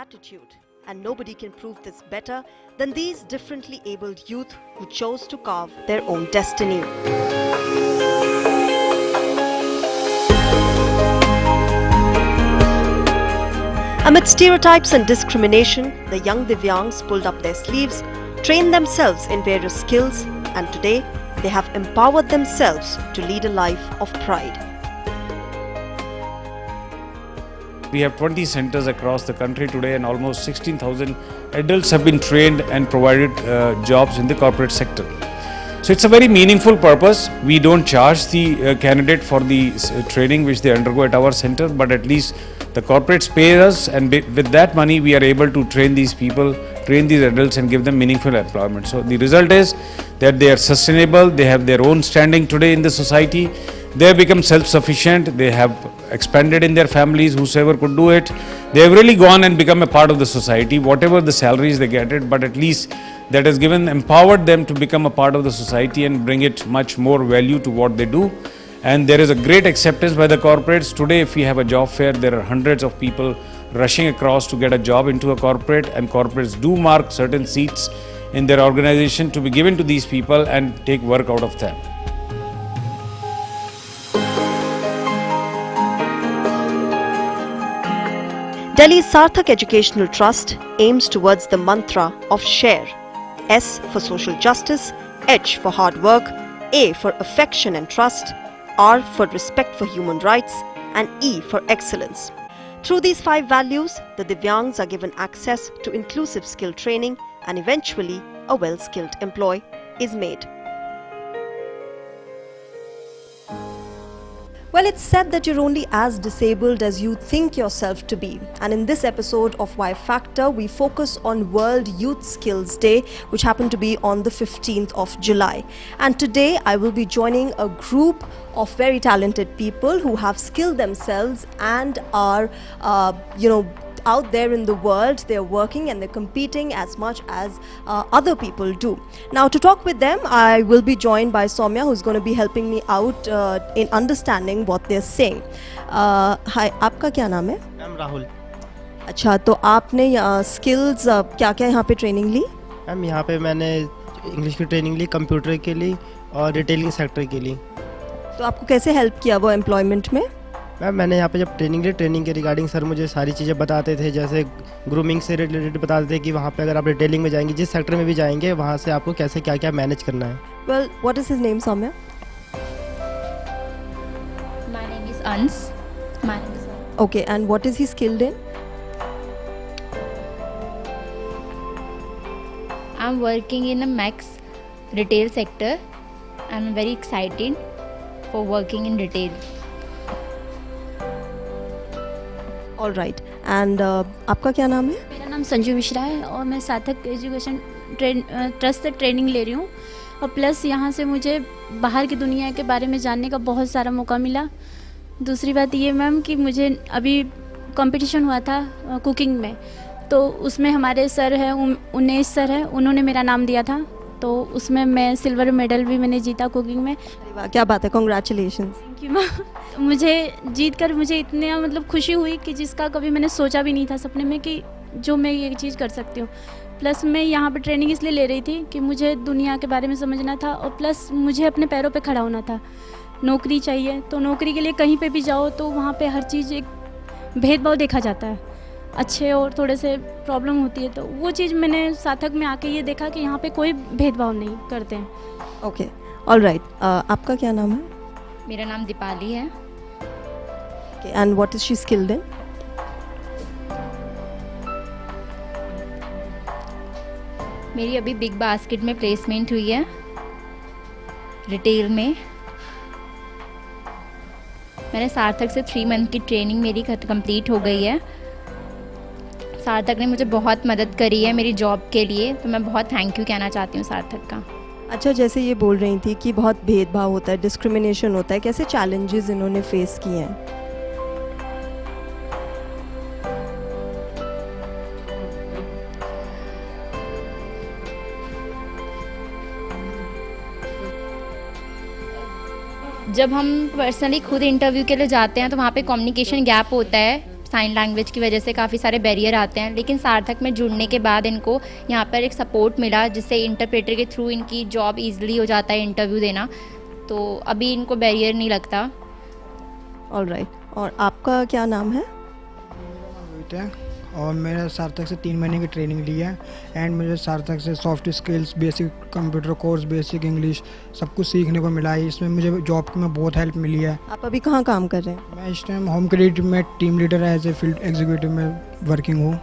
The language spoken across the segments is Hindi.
gratitude. And nobody can prove this better than these differently abled youth who chose to carve their own destiny. Amid stereotypes and discrimination, the young Divyangs pulled up their sleeves, trained themselves in various skills, and today they have empowered themselves to lead a life of pride. We have 20 centers across the country today, and almost 16,000 adults have been trained and provided jobs in the corporate sector. So it's a very meaningful purpose. We don't charge the candidate for the training which they undergo at our center, but at least the corporates pay us, and with that money we are able to train these people, train these adults and give them meaningful employment. So the result is that they are sustainable, they have their own standing today in the society, they have become self-sufficient, they have expanded in their families, whosoever could do it. They have really gone and become a part of the society, whatever the salaries they get it, but at least that has empowered them to become a part of the society and bring it much more value to what they do. And there is a great acceptance by the corporates. Today, if we have a job fair, there are hundreds of people rushing across to get a job into a corporate, and corporates do mark certain seats in their organization to be given to these people and take work out of them. Delhi's Sarthak Educational Trust aims towards the mantra of SHARE. S for social justice, H for hard work, A for affection and trust, R for respect for human rights, and E for excellence. Through these 5 values, the Divyangs are given access to inclusive skill training, and eventually a well-skilled employee is made. Well, it's said that you're only as disabled as you think yourself to be. And in this episode of Y Factor, we focus on World Youth Skills Day, which happened to be on the 15th of July. And today, I will be joining a group of very talented people who have skilled themselves and are, out there in the world. They're working and they're competing as much as other people do. Now, to talk with them, I will be joined by Soumya, who's going to be helping me out in understanding what they're saying. Hi, आपका क्या नाम है? मैम राहुल। अच्छा, तो आपने स्किल्स क्या-क्या यहाँ पे ट्रेनिंग ली? मैम यहाँ पे मैंने इंग्लिश की ट्रेनिंग ली, कंप्यूटर के ली और रिटेलिंग सेक्टर के ली। तो आपको कैसे हेल्प किया वो एम्प्लॉयमेंट में? मैम मैंने यहाँ पे जब ट्रेनिंग ली, ट्रेनिंग के रिगार्डिंग सर मुझे सारी चीज़ें बताते थे, जैसे ग्रूमिंग से रिलेटेड बताते थे कि वहाँ पे अगर आप रिटेलिंग में जाएंगे, जिस सेक्टर में भी जाएंगे, वहाँ से आपको कैसे क्या क्या मैनेज करना है। Well, what is his name, Soumya? My name is Ans. My name is Ans. Okay, and what is he skilled in? I'm working in a Max retail sector. I'm very excited for working in retail. All right. And आपका क्या नाम है? मेरा नाम संजू मिश्रा है और मैं सार्थक एजुकेशन ट्रस्ट से ट्रेनिंग ले रही हूँ, और प्लस यहाँ से मुझे बाहर की दुनिया के बारे में जानने का बहुत सारा मौका मिला। दूसरी बात ये मैम कि मुझे अभी कंपटीशन हुआ था कुकिंग में, तो उसमें हमारे सर हैं, उन्नीस सर हैं, उन्होंने मेरा नाम दिया था, तो उसमें मैं सिल्वर मेडल भी मैंने जीता कुकिंग में। अरे वाह, क्या बात है, कॉन्ग्रेचुलेशंस। Thank you ma'am. मुझे जीत कर मुझे इतने खुशी हुई कि जिसका कभी मैंने सोचा भी नहीं था सपने में कि जो मैं ये चीज़ कर सकती हूँ। प्लस मैं यहाँ पर ट्रेनिंग इसलिए ले रही थी कि मुझे दुनिया के बारे में समझना था, और प्लस मुझे अपने पैरों पे खड़ा होना था। नौकरी चाहिए, तो नौकरी के लिए कहीं पे भी जाओ तो वहाँ पे हर चीज़ एक भेदभाव देखा जाता है, अच्छे और थोड़े से प्रॉब्लम होती है। तो वो चीज़ मैंने सार्थक में आके ये देखा कि यहाँ पे कोई भेदभाव नहीं करते हैं। Okay, all right. आपका क्या नाम है? मेरा नाम दीपाली है। Okay, and what is she skilled in? मेरी अभी बिग बास्केट में प्लेसमेंट हुई है रिटेल में। मैंने सार्थक से 3 मंथ की ट्रेनिंग मेरी कंप्लीट हो गई है। सार्थक ने मुझे बहुत मदद करी है मेरी जॉब के लिए, तो मैं बहुत थैंक यू कहना चाहती हूँ सार्थक का। अच्छा, जैसे ये बोल रही थी कि बहुत भेदभाव होता है, डिस्क्रिमिनेशन होता है, कैसे चैलेंजेस इन्होंने फेस किए हैं? जब हम पर्सनली खुद इंटरव्यू के लिए जाते हैं तो वहाँ पे कम्युनिकेशन गैप होता है साइन लैंग्वेज की वजह से काफ़ी सारे बैरियर आते हैं, लेकिन सार्थक में जुड़ने के बाद इनको यहाँ पर एक सपोर्ट मिला जिससे इंटरप्रेटर के थ्रू इनकी जॉब ईजिली हो जाता है इंटरव्यू देना, तो अभी इनको बैरियर नहीं लगता। ऑलराइट, और आपका क्या नाम है? रोहित है और मैंने सार्थक से 3 महीने की ट्रेनिंग ली है एंड मुझे सार्थक से soft skills, basic computer course, basic English सब कुछ सीखने को मिला है। इसमें मुझे जॉब की में बहुत हेल्प मिली है। आप अभी कहाँ काम कर रहे हैं? मैं इस टाइम होम क्रेडिट में team leader as a field executive में वर्किंग हूँ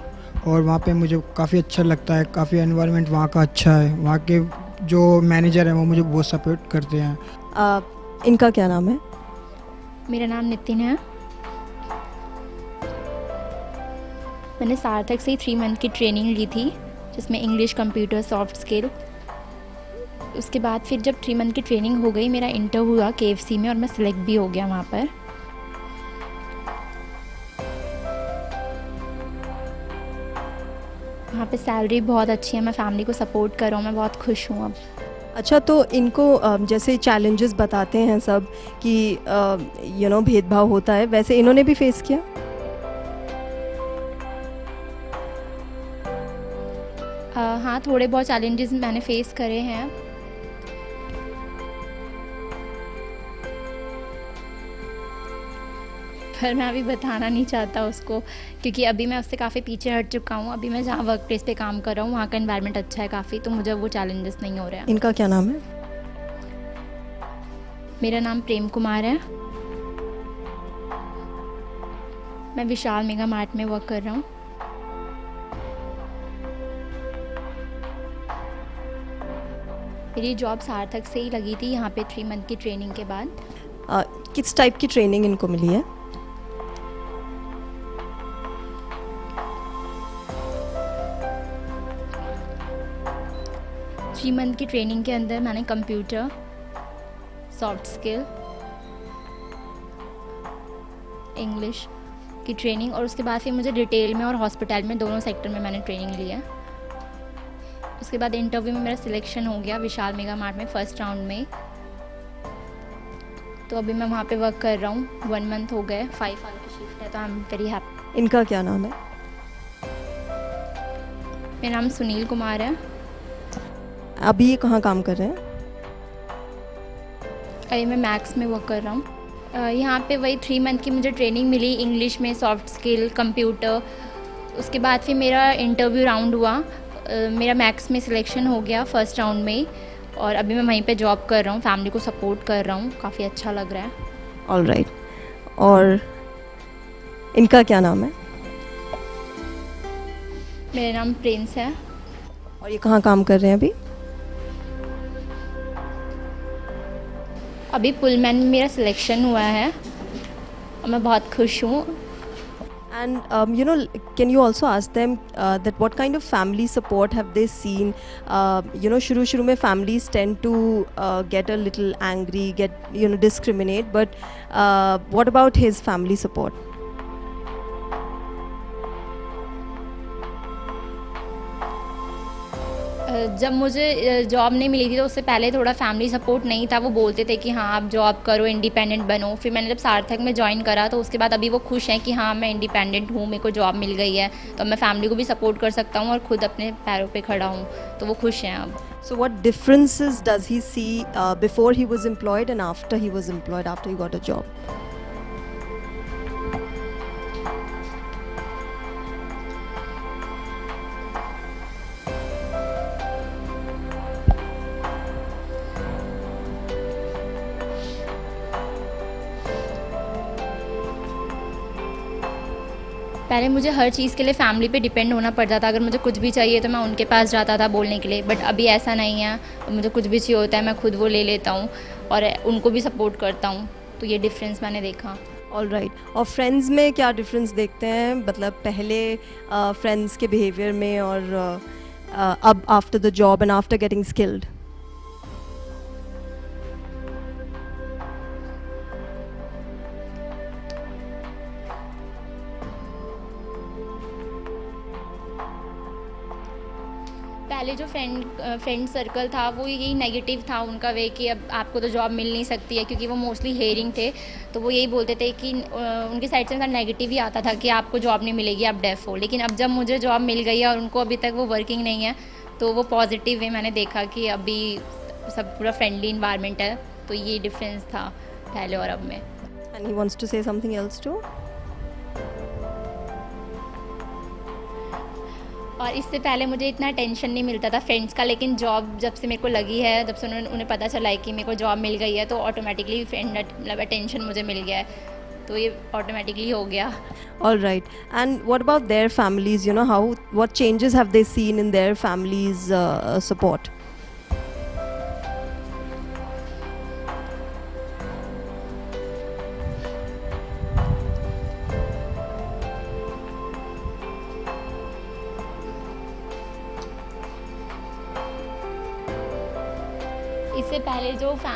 और वहाँ पे मुझे काफ़ी अच्छा लगता है। काफ़ी एनवायरनमेंट वहाँ का अच्छा है। वहाँ के जो मैनेजर हैं वो मुझे बहुत सपोर्ट करते हैं। इनका क्या नाम है? मेरा नाम नितिन है। मैंने सार्थक से ही 3 मंथ की ट्रेनिंग ली थी जिसमें इंग्लिश, कंप्यूटर, सॉफ्ट स्किल। उसके बाद फिर जब 3 मंथ की ट्रेनिंग हो गई, मेरा इंटरव्यू हुआ KFC में और मैं सिलेक्ट भी हो गया वहाँ पर। वहाँ पे सैलरी बहुत अच्छी है, मैं फैमिली को सपोर्ट कर रहा हूँ, मैं बहुत खुश हूँ अब। अच्छा, तो इनको जैसे चैलेंजेस बताते हैं सब कि भेदभाव होता है, वैसे इन्होंने भी फेस किया? हाँ, थोड़े बहुत चैलेंजेस मैंने फेस करे हैं। पर मैं अभी बताना नहीं चाहता उसको, क्योंकि अभी मैं उससे काफ़ी पीछे हट चुका हूँ। अभी मैं जहाँ वर्क प्लेस पे काम कर रहा हूँ वहाँ का एनवायरनमेंट अच्छा है काफ़ी, तो मुझे वो चैलेंजेस नहीं हो रहे हैं। इनका क्या नाम है? मेरा नाम प्रेम कुमार है। मैं विशाल मेगा मार्ट में वर्क कर रहा हूँ। मेरी जॉब सार्थक से ही लगी थी यहाँ पे 3 मंथ की ट्रेनिंग के बाद। किस टाइप की ट्रेनिंग इनको मिली है? थ्री मंथ की ट्रेनिंग के अंदर मैंने कंप्यूटर, सॉफ्ट स्किल, इंग्लिश की ट्रेनिंग और उसके बाद फिर मुझे रिटेल में और हॉस्पिटल में दोनों सेक्टर में मैंने ट्रेनिंग ली है। उसके बाद इंटरव्यू में मेरा सिलेक्शन हो गया विशाल मेगा मार्ट में फर्स्ट राउंड में। तो अभी मैं वहाँ पे वर्क कर रहा हूँ, 1 मंथ हो गए, 5 आवर की शिफ्ट है, तो आई एम वेरी हैप्पी। इनका क्या नाम है? मेरा नाम सुनील कुमार है। अभी ये कहाँ काम कर रहे हैं? अभी मैं मैक्स में वर्क कर रहा हूँ। यहाँ पे वही 3 मंथ की मुझे ट्रेनिंग मिली इंग्लिश में, सॉफ्ट स्किल, कंप्यूटर। उसके बाद फिर मेरा इंटरव्यू राउंड हुआ, मेरा मैक्स में सिलेक्शन हो गया फर्स्ट राउंड में ही, और अभी मैं वहीं पे जॉब कर रहा हूँ, फैमिली को सपोर्ट कर रहा हूँ, काफ़ी अच्छा लग रहा है। ऑलराइट, और इनका क्या नाम है? मेरा नाम प्रिंस है। और ये कहाँ काम कर रहे हैं अभी? अभी पुलमैन में मेरा सिलेक्शन हुआ है और मैं बहुत खुश हूँ। And can you also ask them that what kind of family support have they seen? शुरू में families tend to get a little angry, discriminate, but what about his family support? जब मुझे जॉब नहीं मिली थी तो उससे पहले थोड़ा फैमिली सपोर्ट नहीं था। वो बोलते थे कि हाँ आप जॉब करो, इंडिपेंडेंट बनो। फिर मैंने जब सार्थक में ज्वाइन करा तो उसके बाद अभी वो खुश हैं कि हाँ मैं इंडिपेंडेंट हूँ, मेरे को जॉब मिल गई है, तो मैं फैमिली को भी सपोर्ट कर सकता हूँ और खुद अपने पैरों पे खड़ा हूँ, तो वो खुश हैं अब। So what differences does he see before he was employed and after he was employed, after he got a job? पहले मुझे हर चीज़ के लिए फैमिली पे डिपेंड होना पड़ता था। अगर मुझे कुछ भी चाहिए तो मैं उनके पास जाता था बोलने के लिए, बट अभी ऐसा नहीं है। मुझे कुछ भी चाहिए होता है मैं खुद वो ले लेता हूँ और उनको भी सपोर्ट करता हूँ, तो ये डिफरेंस मैंने देखा। ऑलराइट, और फ्रेंड्स में क्या डिफरेंस देखते हैं? मतलब पहले फ्रेंड्स के बिहेवियर में और अब after the job and after getting skilled? पहले जो फ्रेंड सर्कल था वो यही नेगेटिव था उनका वे कि अब आपको तो जॉब मिल नहीं सकती है, क्योंकि वो मोस्टली हेयरिंग थे, तो वो यही बोलते थे कि उनकी साइड से नेगेटिव ही आता था कि आपको जॉब नहीं मिलेगी, आप डेफ हो। लेकिन अब जब मुझे जॉब मिल गई है और उनको अभी तक वो वर्किंग नहीं है, तो वो पॉजिटिव वे मैंने देखा कि अभी सब पूरा फ्रेंडली इन्वायरमेंट है, तो ये डिफरेंस था पहले और अब में। And he wants to say something else too? और इससे पहले मुझे इतना टेंशन नहीं मिलता था फ्रेंड्स का, लेकिन जॉब जब से मेरे को लगी है, जब से उन्हें पता चला है कि मेरे को जॉब मिल गई है, तो ऑटोमेटिकली फ्रेंड मतलब अटेंशन मुझे मिल गया है, तो ये ऑटोमेटिकली हो गया। All right. And what about their families? You know, what changes have they seen in their families' support? इससे पहले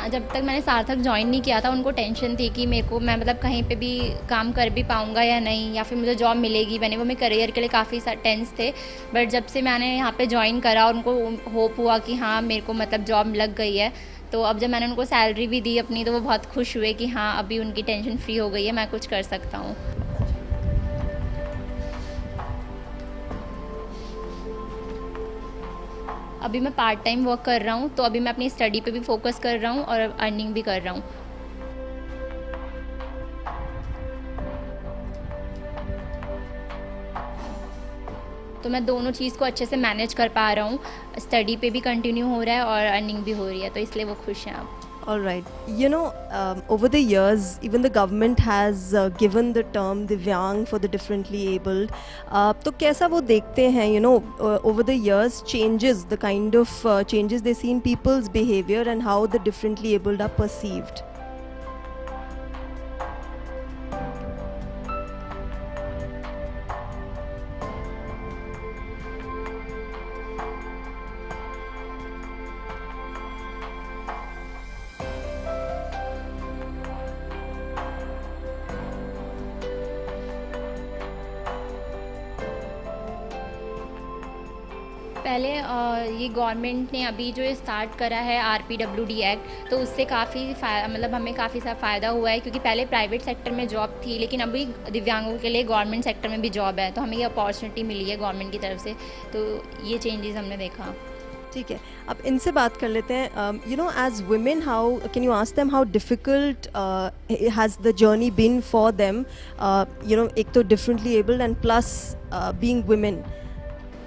जब तक मैंने सार्थक ज्वाइन नहीं किया था, उनको टेंशन थी कि मैं मतलब कहीं पे भी काम कर भी पाऊँगा या नहीं, या फिर मुझे जॉब मिलेगी बने, वो मेरे करियर के लिए काफ़ी टेंस थे। बट जब से मैंने यहाँ पे ज्वाइन करा और उनको होप हुआ कि हाँ मेरे को मतलब जॉब लग गई है, तो अब जब मैंने उनको सैलरी भी दी अपनी, तो वो बहुत खुश हुए कि हाँ अभी उनकी टेंशन फ्री हो गई है, मैं कुछ कर सकता हूँ। अभी मैं पार्ट टाइम वर्क कर रहा हूँ, तो अभी मैं अपनी स्टडी पे भी फोकस कर रहा हूँ और अर्निंग भी कर रहा हूँ। तो मैं दोनों चीज़ को अच्छे से मैनेज कर पा रहा हूँ, स्टडी पे भी कंटिन्यू हो रहा है और अर्निंग भी हो रही है, तो इसलिए वो खुश हैं अब। All right. You know, over the years, even the government has given the term Divyang for the differently abled. तो कैसा वो देखते हैं, you know, over the years changes, the kind of changes they see in people's behavior and how the differently abled are perceived? पहले ये गवर्नमेंट ने अभी जो स्टार्ट करा है RPWD एक्ट, तो उससे काफ़ी मतलब हमें काफ़ी सा फ़ायदा हुआ है, क्योंकि पहले प्राइवेट सेक्टर में जॉब थी, लेकिन अभी दिव्यांगों के लिए गवर्नमेंट सेक्टर में भी जॉब है, तो हमें ये अपॉर्चुनिटी मिली है गवर्नमेंट की तरफ से, तो ये चेंजेस हमने देखा। ठीक है, अब इनसे बात कर लेते हैं। You know, as women, how can you ask them how difficult has the journey been for them, you know, एक तो differently abled and plus being women?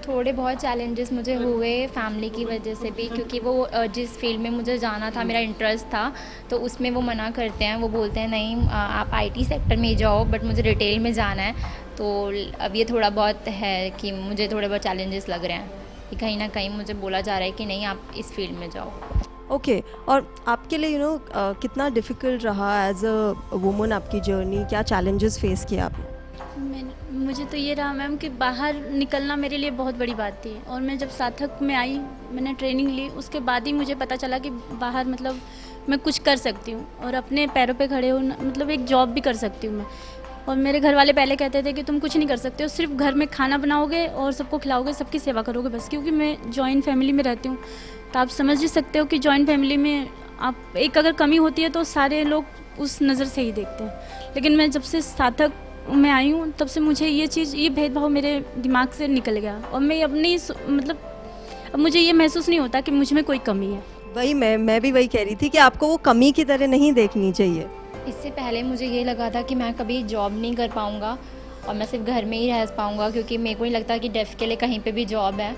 थोड़े बहुत चैलेंजेस मुझे हुए फैमिली की वजह से भी, क्योंकि वो जिस फील्ड में मुझे जाना था, मेरा इंटरेस्ट था, तो उसमें वो मना करते हैं, वो बोलते हैं नहीं आप IT सेक्टर में ही जाओ, बट मुझे रिटेल में जाना है। तो अब ये थोड़ा बहुत है कि मुझे थोड़े बहुत चैलेंजेस लग रहे हैं कि कहीं ना कहीं मुझे बोला जा रहा है कि नहीं आप इस फील्ड में जाओ। ओके, और आपके लिए, यू नो, कितना डिफ़िकल्ट रहा एज अ वुमन आपकी जर्नी? क्या चैलेंजेस फेस किया आपने? मुझे तो ये रहा मैम कि बाहर निकलना मेरे लिए बहुत बड़ी बात थी, और मैं जब सार्थक में आई, मैंने ट्रेनिंग ली, उसके बाद ही मुझे पता चला कि बाहर मतलब मैं कुछ कर सकती हूँ और अपने पैरों पे खड़े हो, मतलब एक जॉब भी कर सकती हूँ मैं। और मेरे घर वाले पहले कहते थे कि तुम कुछ नहीं कर सकते हो, सिर्फ घर में खाना बनाओगे और सबको खिलाओगे, सबकी सेवा करोगे बस, क्योंकि मैं जॉइंट फैमिली में रहती हूँ, तो आप समझ ही सकते हो कि जॉइंट फैमिली में आप एक अगर कमी होती है तो सारे लोग उस नज़र से ही देखते हैं। लेकिन मैं जब से सार्थक मैं आई हूँ तब से मुझे ये भेदभाव मेरे दिमाग से निकल गया, और मैं अपनी मतलब अब मुझे ये महसूस नहीं होता कि मुझ में कोई कमी है। वही मैं भी वही कह रही थी कि आपको वो कमी की तरह नहीं देखनी चाहिए। इससे पहले मुझे ये लगा था कि मैं कभी जॉब नहीं कर पाऊँगा और मैं सिर्फ घर में ही रह पाऊँगा, क्योंकि मेरे को नहीं लगता कि डेफ के लिए कहीं पे भी जॉब है।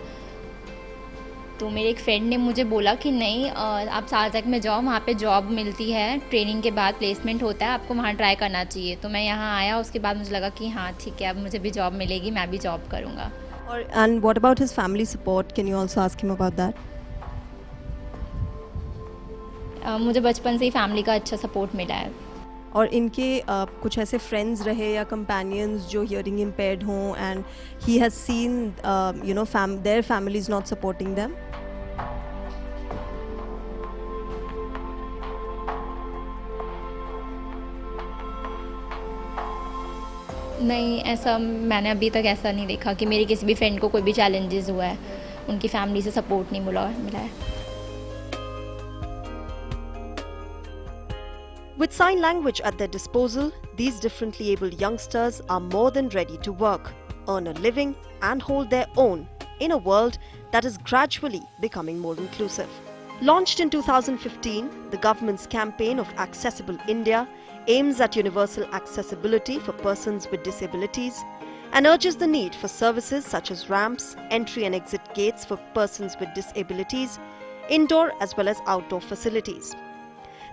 तो मेरे एक फ्रेंड ने मुझे बोला कि नहीं आप सार्थक में जाओ, वहाँ पे जॉब मिलती है, ट्रेनिंग के बाद प्लेसमेंट होता है, आपको वहाँ ट्राई करना चाहिए। तो मैं यहाँ आया, उसके बाद मुझे लगा कि हाँ ठीक है, अब मुझे भी जॉब मिलेगी, मैं भी जॉब करूँगा। और and what about his family support? Can you also ask him about that? मुझे बचपन से ही फैमिली का अच्छा सपोर्ट मिला है। और इनके कुछ ऐसे फ्रेंड्स रहे या कंपेनियंस जो हियरिंग इम्पेयर्ड हों and he has seen you know their families not supporting them? नहीं, ऐसा मैंने अभी तक ऐसा नहीं देखा कि मेरी किसी भी फ्रेंड को कोई भी चैलेंजेस हुआ है। उनकी फैमिली से सपोर्ट नहीं मिला है। With sign language at their disposal, these differently abled youngsters are more than ready to work, earn a living, and hold their own in a world that is gradually becoming more inclusive. Launched in 2015, the government's campaign of Accessible India aims at universal accessibility for persons with disabilities and urges the need for services such as ramps, entry and exit gates for persons with disabilities, indoor as well as outdoor facilities.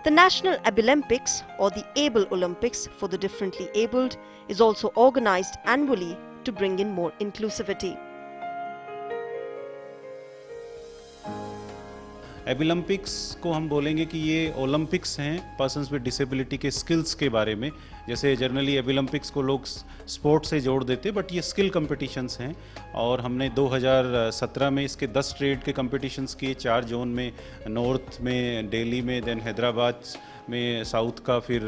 The National Abilympics, or the Able Olympics for the differently abled, is also organized annually to bring in more inclusivity. एबिलम्पिक्स को हम बोलेंगे कि ये ओलंपिक्स हैं पर्सन्स विद डिसेबिलिटी के स्किल्स के बारे में। जैसे जनरली एबिलम्पिक्स को लोग स्पोर्ट से जोड़ देते, बट ये स्किल कंपटीशंस हैं। और हमने 2017 में इसके 10 ट्रेड के कंपटीशंस किए, 4 जोन में, नॉर्थ में, दिल्ली में, देन हैदराबाद में, साउथ का, फिर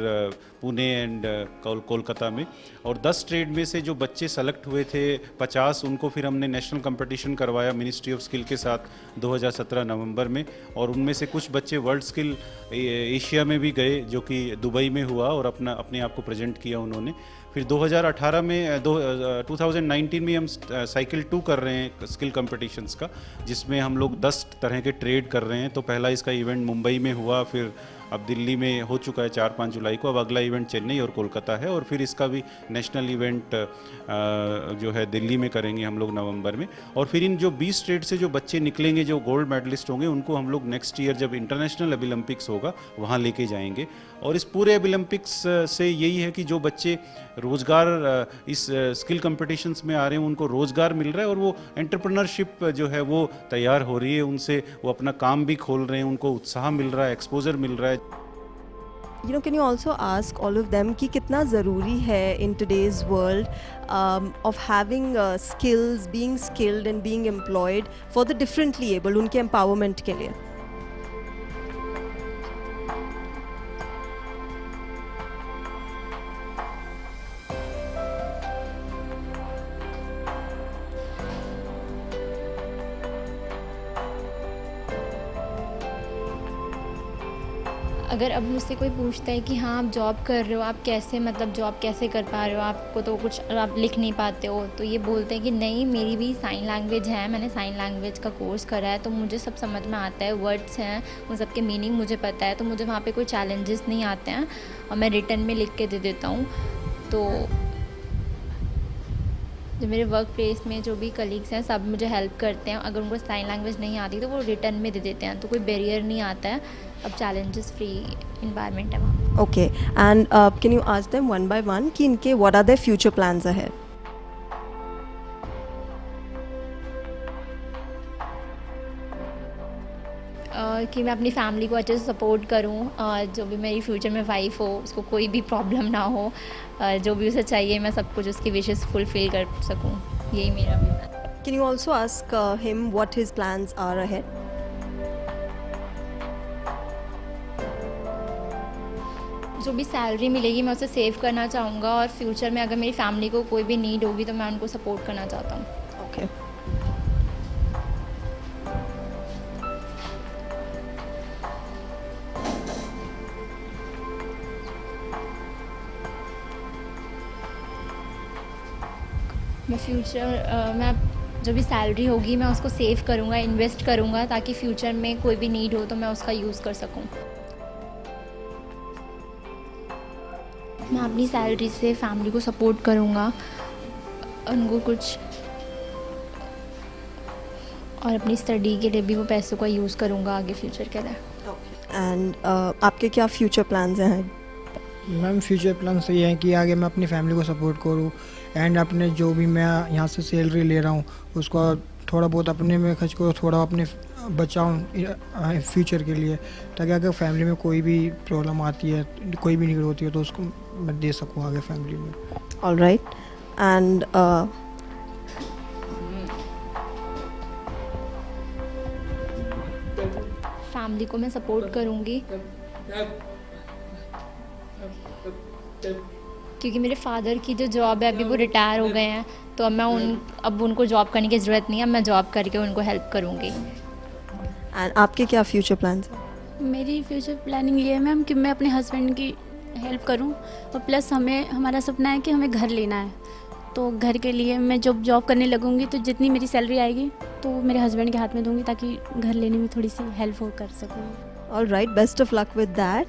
पुणे एंड कोलकाता में। और 10 ट्रेड में से जो बच्चे सेलेक्ट हुए थे 50, उनको फिर हमने नेशनल कंपटीशन करवाया मिनिस्ट्री ऑफ स्किल के साथ 2017 नवंबर में। और उनमें से कुछ बच्चे वर्ल्ड स्किल एशिया में भी गए, जो कि दुबई में हुआ, और अपने आप को प्रेजेंट किया उन्होंने। फिर 2018 में 2019 में हम साइकिल 2 कर रहे हैं स्किल कंपटीशंस का, जिसमें हम लोग 10 तरह के ट्रेड कर रहे हैं। तो पहला इसका इवेंट मुंबई में हुआ, फिर अब दिल्ली में हो चुका है 4-5 जुलाई को। अब अगला इवेंट चेन्नई और कोलकाता है, और फिर इसका भी नेशनल इवेंट जो है दिल्ली में करेंगे हम लोग नवंबर में। और फिर इन जो 20 स्टेट से जो बच्चे निकलेंगे, जो गोल्ड मेडलिस्ट होंगे, उनको हम लोग नेक्स्ट ईयर जब इंटरनेशनल एबिलम्पिक्स होगा वहाँ लेके जाएंगे। और इस पूरे एबिलम्पिक्स से यही है कि जो बच्चे रोज़गार इस स्किल कंपटीशंस में आ रहे हैं, उनको रोज़गार मिल रहा है, और वो एंटरप्रेन्योरशिप जो है वो तैयार हो रही है उनसे। वो अपना काम भी खोल रहे हैं, उनको उत्साह मिल रहा है, एक्सपोजर मिल रहा है। Can you also ask all of them कि कितना ज़रूरी है in today's world of having skills, being skilled and being employed for the differently able, उनके empowerment के लिए? अगर अब मुझसे कोई पूछता है कि हाँ आप जॉब कर रहे हो, आप कैसे, मतलब जॉब कैसे कर पा रहे हो, आपको तो कुछ, आप लिख नहीं पाते हो, तो ये बोलते हैं कि नहीं, मेरी भी साइन लैंग्वेज है, मैंने साइन लैंग्वेज का कोर्स करा है, तो मुझे सब समझ में आता है, वर्ड्स हैं उन सब के मीनिंग मुझे पता है, तो मुझे वहाँ पे कोई चैलेंजेस नहीं आते हैं, और मैं रिटर्न में लिख के दे देता हूँ। तो जो मेरे वर्क प्लेस में जो भी कलीग्स हैं सब मुझे हेल्प करते हैं। अगर उनको साइन लैंग्वेज नहीं आती तो वो रिटर्न में दे देते हैं, तो कोई बैरियर नहीं आता है। अब चैलेंजेस फ्री इन्वायरमेंट है वहाँ। Okay, and can you ask them one by one कि इनके what are their future plans ahead? कि मैं अपनी फैमिली को अच्छे से सपोर्ट करूं, जो भी मेरी फ्यूचर में वाइफ हो उसको कोई भी प्रॉब्लम ना हो, जो भी उसे चाहिए मैं सब कुछ उसकी विशेस फुलफिल कर सकूं, यही मेरा भी है। Can you also ask him what his plans are ahead? जो भी सैलरी मिलेगी मैं उसे सेव करना चाहूँगा, और फ्यूचर में अगर मेरी फैमिली को कोई भी नीड होगी तो मैं उनको सपोर्ट करना चाहता हूँ। Okay. मैं फ्यूचर मैं जो भी सैलरी होगी मैं उसको सेव करूँगा, इन्वेस्ट करूँगा, ताकि फ्यूचर में कोई भी नीड हो तो मैं उसका यूज़ कर सकूँ। मैं अपनी सैलरी से फैमिली को सपोर्ट करूँगा, उनको कुछ, और अपनी स्टडी के लिए भी वो पैसों का यूज़ करूँगा आगे फ्यूचर के लिए। एंड आपके क्या फ्यूचर प्लान्स हैं? मैम फ्यूचर प्लान्स ये हैं कि आगे मैं अपनी फैमिली को सपोर्ट करूँ, एंड अपने जो भी मैं यहाँ से सैलरी ले रहा हूँ उसको थोड़ा बहुत अपने में खर्च करूँ, थोड़ा अपने बचाऊँ फ्यूचर के लिए, ताकि अगर फैमिली में कोई भी प्रॉब्लम आती है, कोई भी नीड होती है, तो उसको मैं दे सकूँ आगे फैमिली में। ऑल राइट, एंड फैमिली को मैं सपोर्ट करूँगी क्योंकि मेरे फादर की जो जॉब है अभी वो रिटायर हो गए हैं, तो अब उनको जॉब करने की ज़रूरत नहीं है, मैं जॉब करके उनको हेल्प करूँगी। एंड आपके क्या फ्यूचर प्लान्स हैं? मेरी फ्यूचर प्लानिंग ये है मैम कि मैं अपने हस्बैंड की हेल्प करूं, और प्लस हमारा सपना है कि हमें घर लेना है। तो घर के लिए मैं जब जॉब करने लगूंगी तो जितनी मेरी सैलरी आएगी तो मेरे हस्बैंड के हाथ में दूंगी, ताकि घर लेने में थोड़ी सी हेल्प हो कर सकूँ। All right, best of luck with that.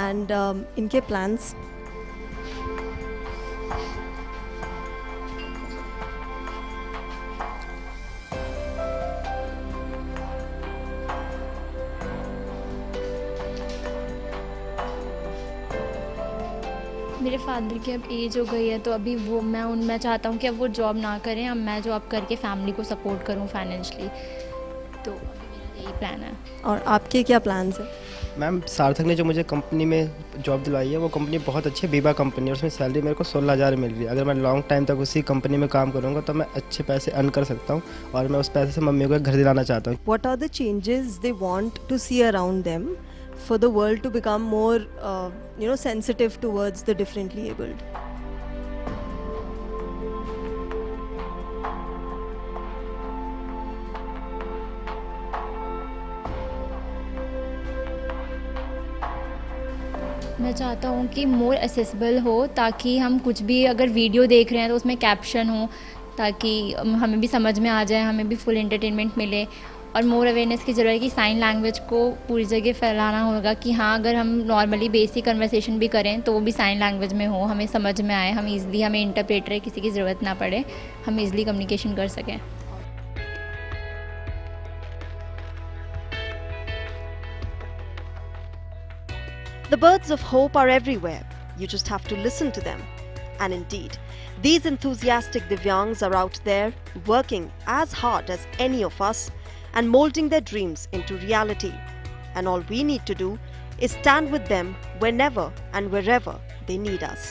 And इनके plans? मेरे फादर की अब एज हो गई है, तो अभी मैं चाहता हूँ कि अब वो जॉब ना करें, अब मैं जॉब करके फैमिली को सपोर्ट करूँ फाइनेंशली। तो मेरा यही प्लान है। और आपके क्या प्लान्स हैं? मैम सार्थक ने जो मुझे कंपनी में जॉब दिलवाई है वो कंपनी बहुत अच्छी है, बीबा कंपनी है, और उसमें सैलरी मेरे को 16,000 मिल रही है। अगर मैं लॉन्ग टाइम तक उसी कंपनी में काम करूँगा तो मैं अच्छे पैसे अर्न कर सकता हूँ, और मैं उस पैसे से मम्मी को एक घर दिलाना चाहता हूँ। What are the changes they want to see around them for the world to become more, sensitive towards the differently abled? मैं चाहता हूँ कि मोर एसेसिबल हो, ताकि हम कुछ भी अगर वीडियो देख रहे हैं तो उसमें कैप्शन हो, ताकि हमें भी समझ में आ जाए, हमें भी फुल एंटरटेनमेंट मिले। और मोर अवेयरनेस की ज़रूरत है कि साइन लैंग्वेज को पूरी जगह फैलाना होगा, कि हाँ अगर हम नॉर्मली बेसिक कन्वर्सेशन भी करें तो वो भी साइन लैंग्वेज में हो, हमें समझ में आए, हमें इंटरप्रेटर किसी की ज़रूरत ना पड़े, हम ईज़िली कम्युनिकेशन कर सकें। The birds of hope are everywhere. You just have to listen to them. And indeed, these enthusiastic Divyangs are out there working as hard as any of us and molding their dreams into reality. And all we need to do is stand with them whenever and wherever they need us.